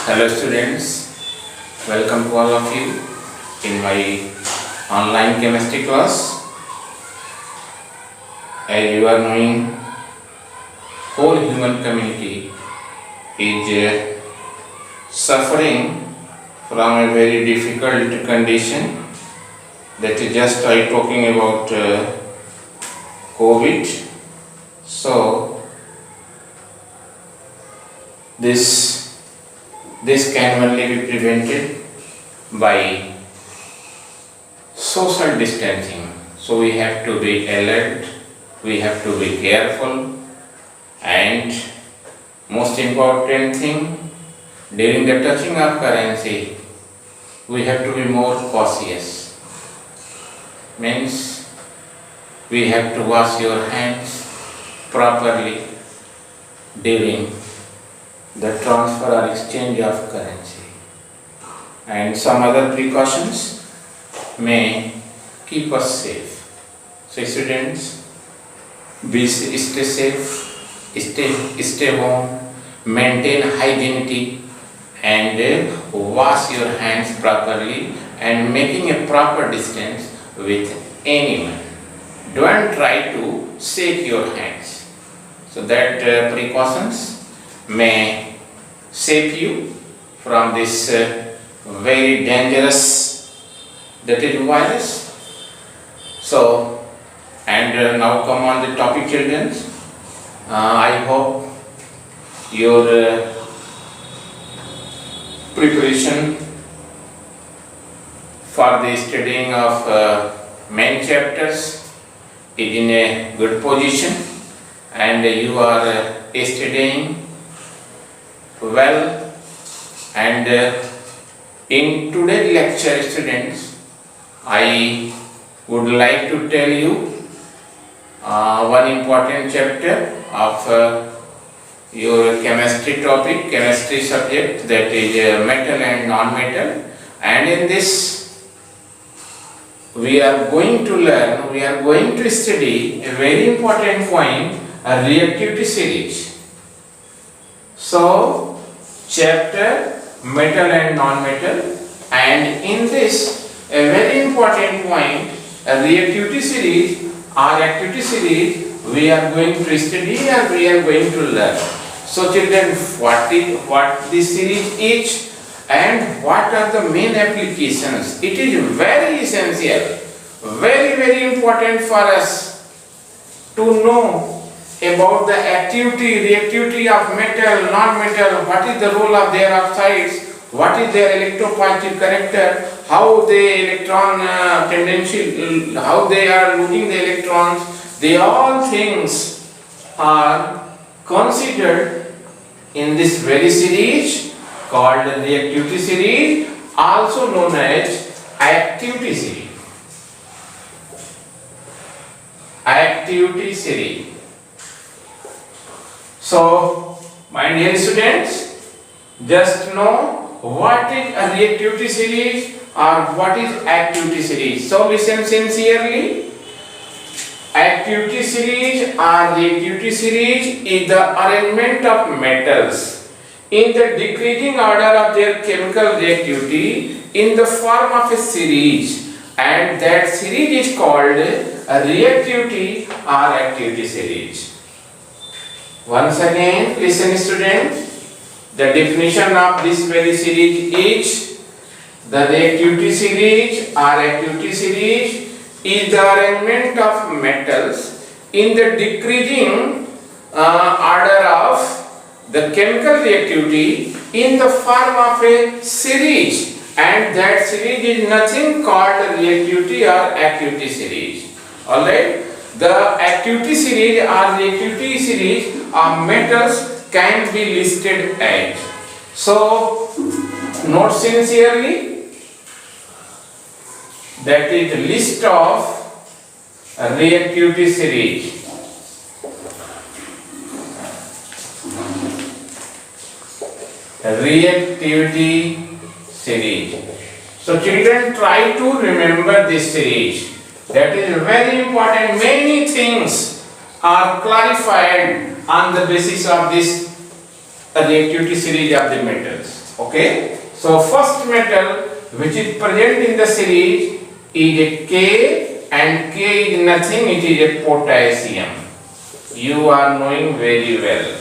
Hello students, welcome to all of you in my online chemistry class. As you are knowing, whole human community is suffering from a very difficult condition, that is just I talking about COVID. So this can only be prevented by social distancing. So we have to be alert, we have to be careful, and most important thing, during the touching of currency, we have to be more cautious. Means we have to wash your hands properly during the transfer or exchange of currency, and some other precautions may keep us safe. So students, stay safe, stay home, maintain hygienity, and wash your hands properly and making a proper distance with anyone. Don't try to shake your hands. So that precautions may save you from this very dangerous, that is, virus. So, and now come on the topic, children. I hope your preparation for the studying of main chapters is in a good position, and you are studying well. And in today's lecture, students, I would like to tell you one important chapter of your chemistry topic, chemistry subject, that is metal and non-metal. And in this we are going to study a very important point, a reactivity series. So chapter metal and non-metal, and in this a very important point, a reactivity series or activity series, we are going to study and we are going to learn. So children, what this series is and what are the main applications? It is very essential, very important for us to know about the activity, reactivity of metal, non-metal, what is the role of their oxides, what is their electropositive character, how the electron tendency, how they are losing the electrons. They all things are considered in this very series called reactivity series, also known as activity series. Activity series. So, my dear students, just know what is a reactivity series or what is activity series. So, listen sincerely. Activity series or reactivity series is the arrangement of metals in the decreasing order of their chemical reactivity in the form of a series, and that series is called a reactivity or activity series. Once again, listen students, the definition of this very series is the reactivity series or activity series is the arrangement of metals in the decreasing order of the chemical reactivity in the form of a series, and that series is nothing called reactivity or activity series. Alright, the activity series or reactivity series of metals can be listed as. So, note sincerely, that is the list of reactivity series. Reactivity series. So children, try to remember this series. That is very important. Many things are clarified on the basis of this reactivity series of the metals. Okay, so first metal which is present in the series is a K, and K is nothing, it is a potassium. You are knowing very well.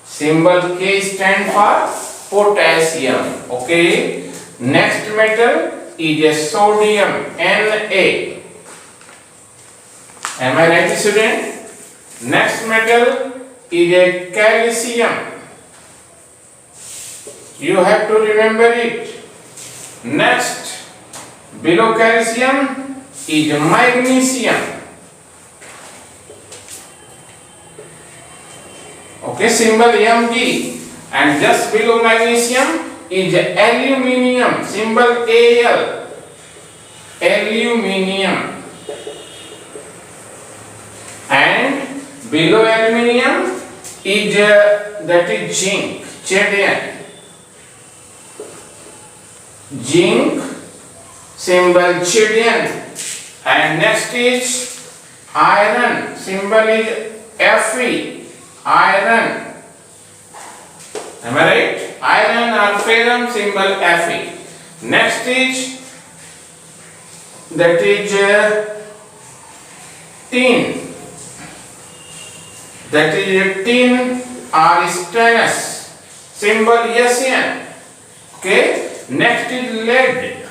Symbol K stand for potassium. Okay, next metal is a sodium, Na. Am I right, student? Next metal is a calcium. You have to remember it. Next, below calcium is magnesium. Okay, symbol Mg. And just below magnesium is aluminium, symbol Al. Aluminium. And below aluminium is that is zinc, Zn. Zinc, symbol Zn. And next is iron, symbol is Fe, iron. Am I right? Iron or ferrum, symbol Fe. Next is that is tin. That is tin or stannous, symbol Sn. Okay. Next is lead.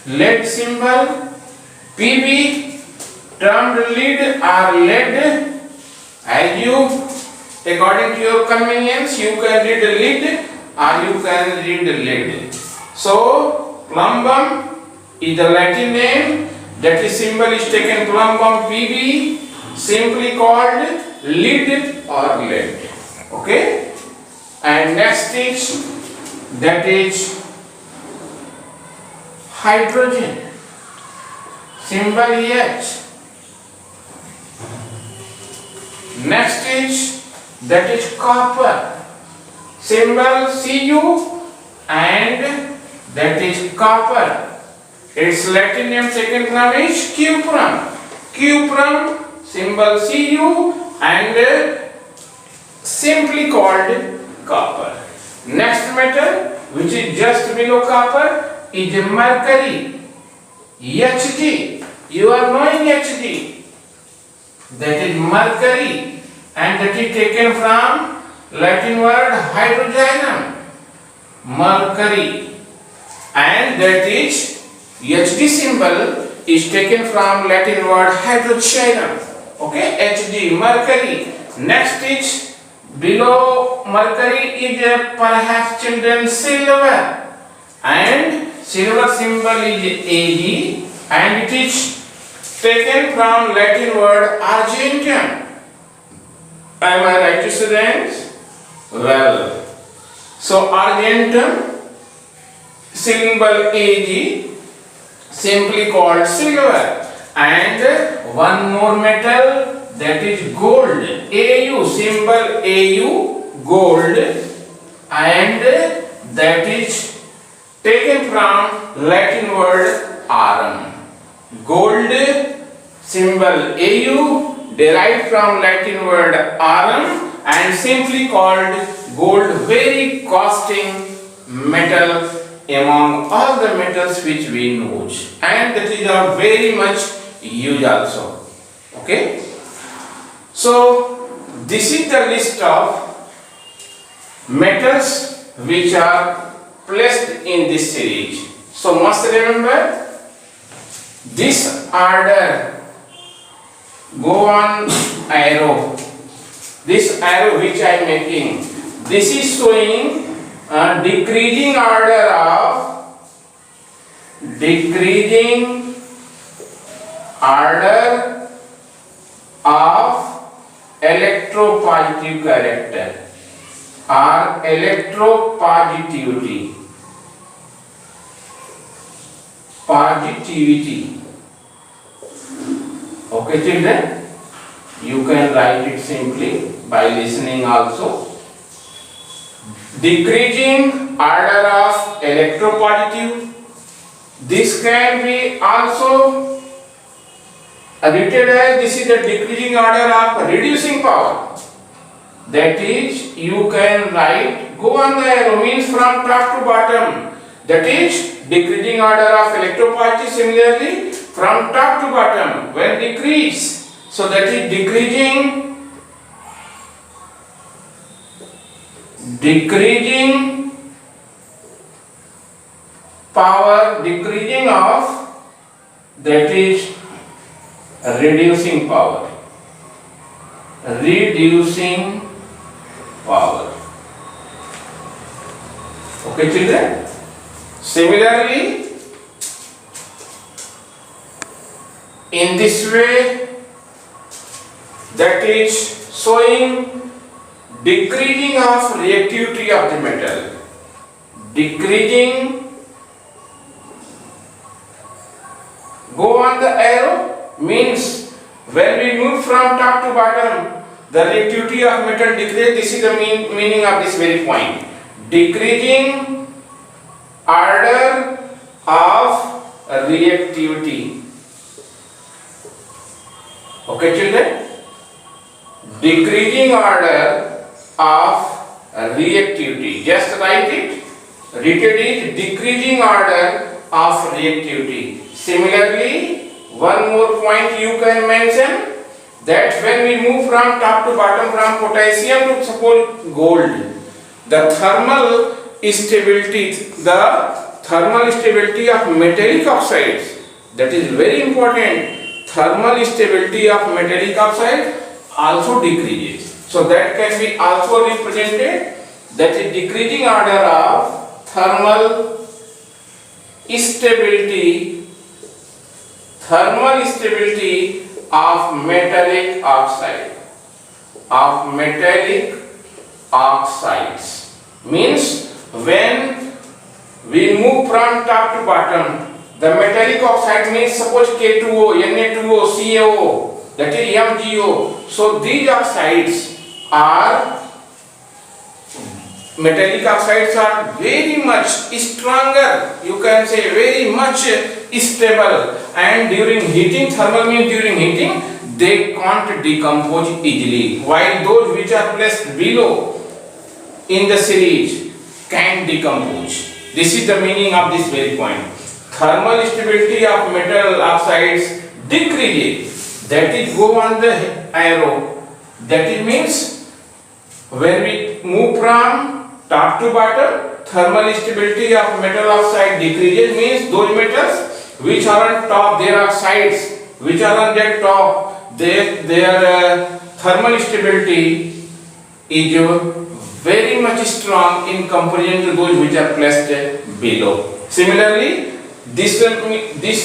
Lead symbol Pb, termed lead or lead. As you, according to your convenience, you can read lead or you can read lead. So plumbum is the Latin name. That is symbol is taken plumbum Pb, simply called lead or lead. Okay. And next is that is hydrogen, symbol H. Next is that is copper, symbol Cu, and that is copper. Its Latin name, second name is cuprum. Cuprum, symbol Cu, and simply called copper. Next metal which is just below copper is mercury, Hg. You are knowing Hg. That is mercury, and that is taken from Latin word hydrogenum, mercury, and that is Hg symbol is taken from Latin word hydrogenum. Okay, Hg, mercury. Next is below mercury is perhaps children silver, and silver symbol is Ag, and it is taken from Latin word argentum. Am I right, students? Well, so argentum, symbol Ag, simply called silver, and one more metal, that is gold, Au, symbol Au, gold, and that is taken from Latin word aurum. Gold, symbol Au, derived from Latin word aurum, and simply called gold, very costing metal among all the metals which we know, and that is of very much use also. Okay. So this is the list of metals which are placed in this series. So must remember this order, go on arrow. This arrow which I am making, this is showing a decreasing order of electropositive character or electropositivity. Okay, children, you can write it simply by listening also. Decreasing order of electropositive. This can be also written as this is the decreasing order of reducing power. That is, you can write go on the arrow means from top to bottom. That is decreasing order of electropositivity. Similarly, from top to bottom, when decrease, so that is decreasing power, decreasing of, that is reducing power. Reducing power. Okay, children? Similarly, in this way, that is showing decreasing of reactivity of the metal. Decreasing, go on the arrow means when we move from top to bottom, the reactivity of metal decreases. This is the meaning of this very point. Decreasing order of reactivity. Okay, children? Decreasing order of reactivity. Just write it. Written is decreasing order of reactivity. Similarly, one more point you can mention, that when we move from top to bottom, from potassium to suppose gold, the thermal stability of metallic oxides, that is very important. Thermal stability of metallic oxide also decreases. So that can be also represented, that is decreasing order of thermal stability of metallic oxide. Of metallic oxides means when we move from top to bottom, the metallic oxide means suppose K2O, Na2O, CaO, that is MgO. So these oxides are, metallic oxides are very much stronger, you can say very much stable, and during heating, thermal means during heating, they can't decompose easily, while those which are placed below in the series can decompose. This is the meaning of this very point. Thermal stability of metal oxides decreases, that is go on the arrow, that it means when we move from top to bottom, thermal stability of metal oxide decreases, means those metals which are on top, their oxides which are on their top, their thermal stability is very much strong in comparison to those which are placed below. Similarly, this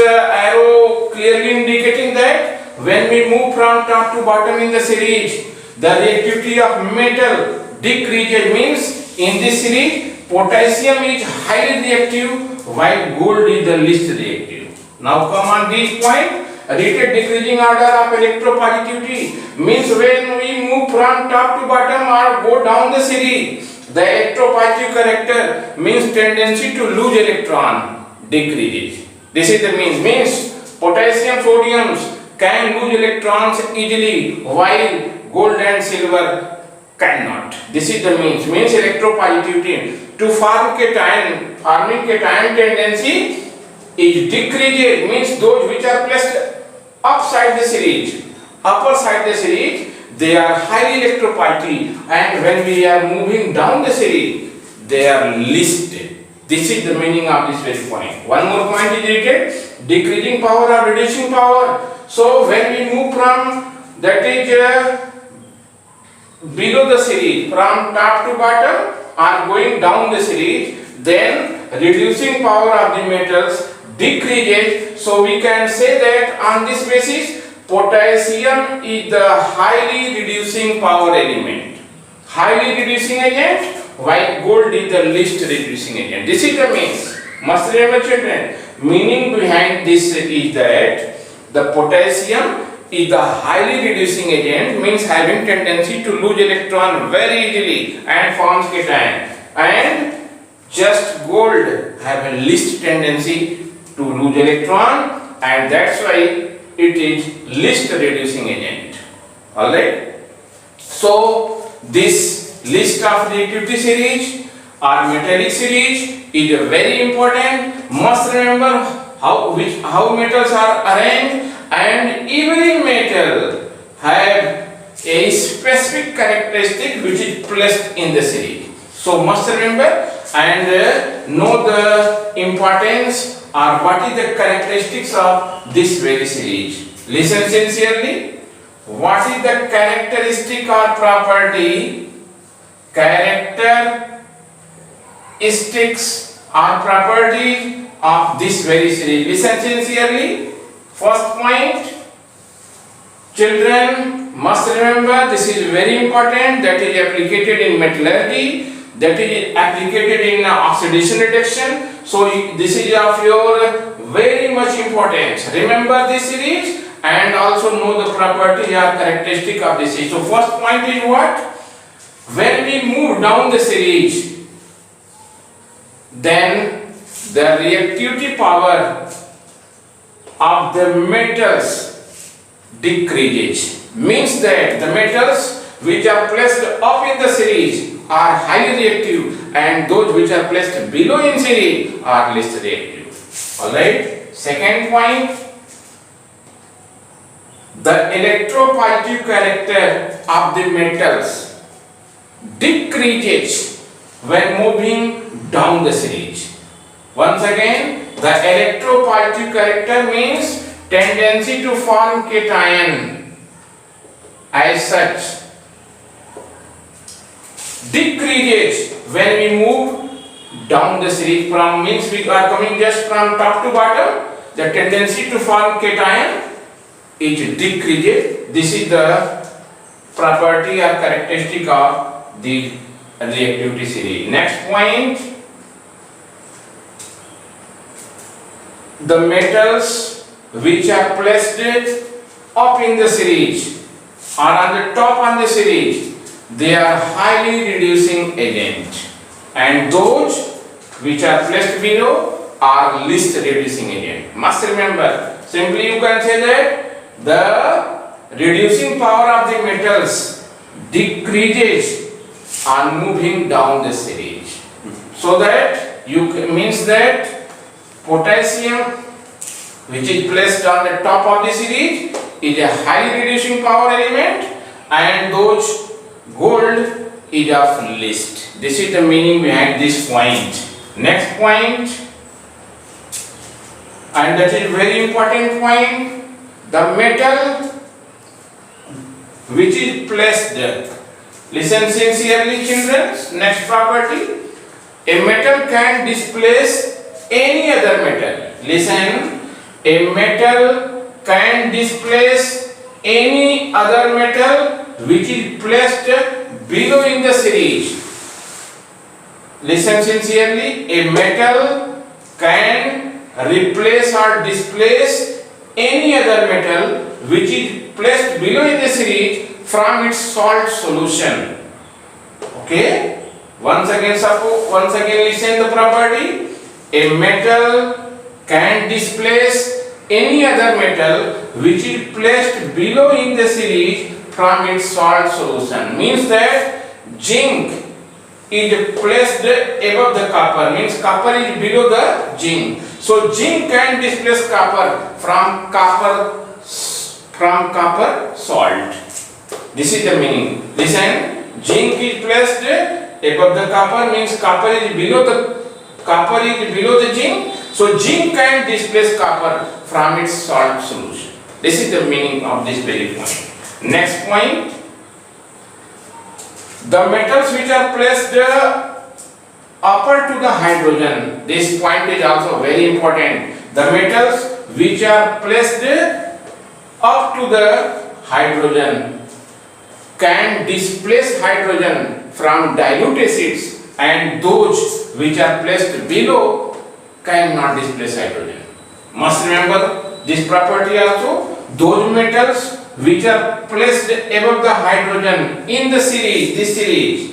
arrow clearly indicating that when we move from top to bottom in the series, the reactivity of metal decreases, means in this series potassium is highly reactive while gold is the least reactive. Now come on this point. Rated decreasing order of electropositivity means when we move from top to bottom or go down the series, the electropositive character means tendency to lose electron decreases. This is the means potassium sodiums can lose electrons easily while gold and silver cannot. This is the means electropositivity to forming cation tendency is decreases, means those which are placed upside the series, upper side the series, they are highly electropositive, and when we are moving down the series, they are least. This is the meaning of this very point. One more point is written, decreasing power or reducing power. So when we move from, that is below the series, from top to bottom or going down the series, then reducing power of the metals decreases. So we can say that on this basis, potassium is the highly reducing power element, highly reducing agent, while gold is the least reducing agent. This is the means. Must remember, children, meaning behind this is that the potassium is the highly reducing agent, means having tendency to lose electron very easily and forms cation, and just gold have a least tendency to lose electron, and that's why it is least reducing agent. Alright, so this list of reactivity series or metallic series is very important. Must remember how metals are arranged, and every metal have a specific characteristic which is placed in the series. So must remember and know the importance or what is the characteristics of this very series. Listen sincerely. What is the characteristic or property? Characteristics or property of this very series. Listen sincerely. First point, children must remember this is very important, that is applicated in metallurgy, that is applicated in oxidation reduction. So this is of your very much importance. Remember this series and also know the property or characteristic of this series. So first point is what? When we move down the series, then the reactivity power of the metals decreases. Means that the metals which are placed up in the series are highly reactive, and those which are placed below in series are less reactive. Alright. Second point, the electropositive character of the metals decreases when moving down the series. Once again, the electropositive character means tendency to form cation as such decreases when we move down the series. From means we are coming just from top to bottom, the tendency to form cation is decreases. This is the property or characteristic of the reactivity series. Next point, the metals which are placed up in the series or on the top on the series, they are highly reducing agent, and those which are placed below are least reducing agent. Must remember, simply you can say that the reducing power of the metals decreases on moving down the series. So that means that potassium which is placed on the top of the series is a highly reducing power element, and those gold is of least. This is the meaning behind this point. Next point, and that is very important point, the metal which is placed, listen sincerely children, next property, a metal can displace any other metal. Listen, a metal can displace any other metal which is placed below in the series. Listen sincerely, a metal can replace or displace any other metal which is placed below in the series from its salt solution. Okay? Once again listen the property. A metal can displace any other metal which is placed below in the series from its salt solution. Means that zinc is placed above the copper, means copper is below the zinc. So zinc can displace copper from copper salt. This is the meaning. Listen, zinc is placed above the copper, means copper is below the zinc. So zinc can displace copper from its salt solution. This is the meaning of this very point. Next point, the metals which are placed upper to the hydrogen. This point is also very important. The metals which are placed up to the hydrogen can displace hydrogen from dilute acids, and those which are placed below cannot displace hydrogen. Must remember this property also. Those metals which are placed above the hydrogen in the series, this series,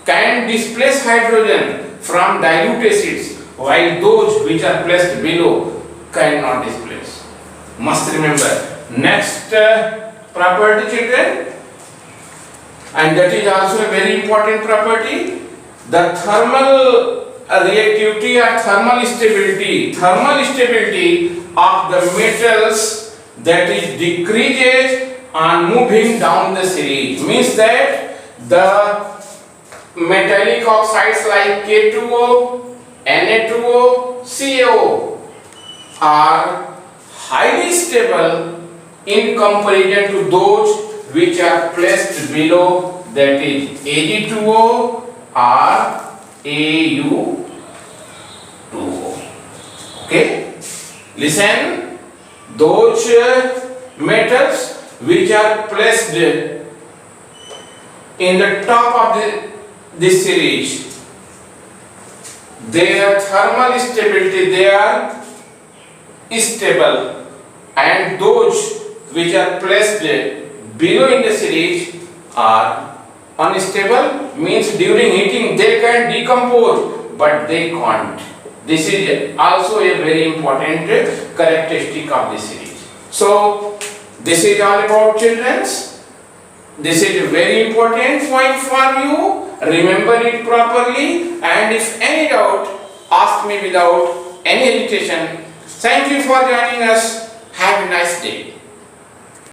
can displace hydrogen from dilute acids, while those which are placed below cannot displace. Must remember. Next property children, and that is also a very important property. The thermal reactivity or thermal stability of the metals, that is decreases on moving down the series. Means that the metallic oxides like K2O, Na2O, CaO are highly stable in comparison to those which are placed below, that is Ag2O or Au2O. Okay, listen, those metals which are placed in the top of this series, their thermal stability, they are stable, and those which are placed below in the series are unstable. Means during heating they can decompose, but they can't. This is also a very important characteristic of the series. So this is all about children's. This is a very important point for you. Remember it properly, and if any doubt, ask me without any hesitation. Thank you for joining us. Have a nice day.